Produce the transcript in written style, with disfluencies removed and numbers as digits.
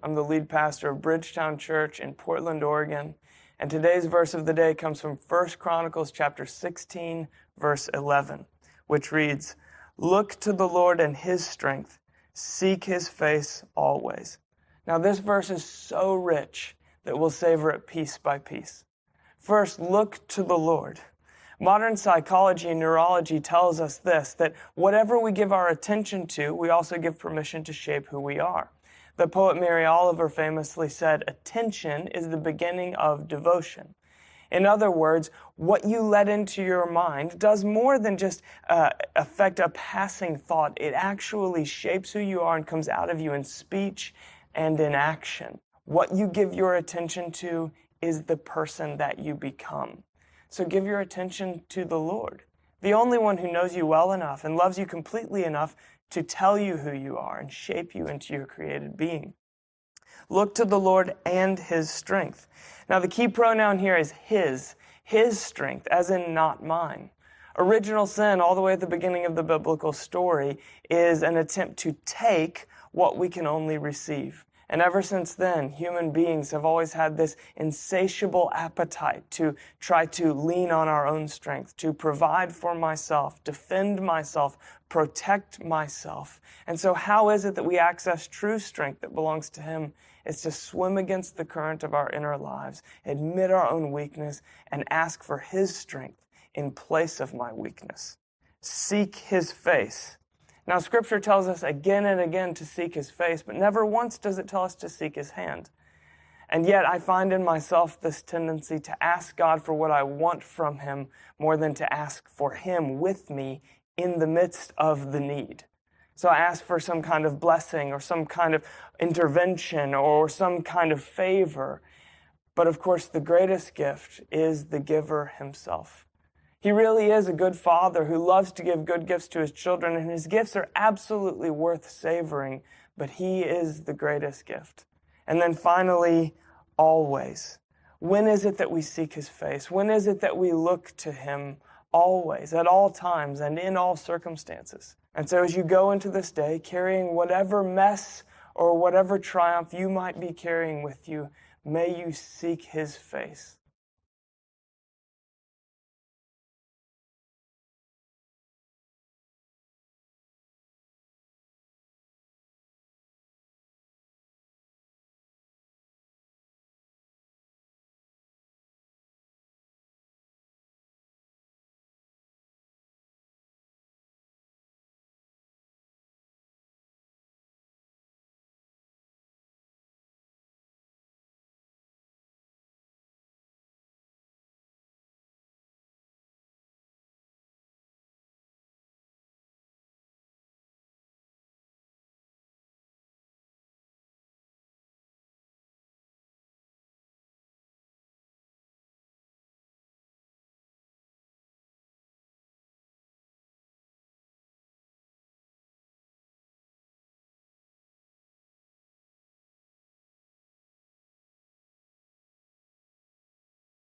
I'm the lead pastor of Bridgetown Church in Portland, Oregon. And today's verse of the day comes from 1 Chronicles chapter 16, verse 11, which reads, "Look to the Lord and His strength. Seek His face always." Now this verse is so rich that we'll savor it piece by piece. First, look to the Lord. Modern psychology and neurology tells us this, that whatever we give our attention to, we also give permission to shape who we are. The poet Mary Oliver famously said, "Attention is the beginning of devotion." In other words, what you let into your mind does more than just affect a passing thought. It actually shapes who you are and comes out of you in speech and in action. What you give your attention to is the person that you become. So give your attention to the Lord, the only one who knows you well enough and loves you completely enough to tell you who you are and shape you into your created being. Look to the Lord and His strength. Now the key pronoun here is His strength, as in not mine. Original sin, all the way at the beginning of the biblical story, is an attempt to take what we can only receive. And ever since then, human beings have always had this insatiable appetite to try to lean on our own strength, to provide for myself, defend myself, protect myself. And so how is it that we access true strength that belongs to Him? It's to swim against the current of our inner lives, admit our own weakness, and ask for His strength in place of my weakness. Seek His face. Now, Scripture tells us again and again to seek His face, but never once does it tell us to seek His hand. And yet I find in myself this tendency to ask God for what I want from Him more than to ask for Him with me in the midst of the need. So I ask for some kind of blessing or some kind of intervention or some kind of favor. But of course, the greatest gift is the giver Himself. He really is a good Father who loves to give good gifts to His children, and His gifts are absolutely worth savoring, but He is the greatest gift. And then finally, always. When is it that we seek His face? When is it that we look to Him? Always, at all times, and in all circumstances. And so as you go into this day, carrying whatever mess or whatever triumph you might be carrying with you, may you seek His face.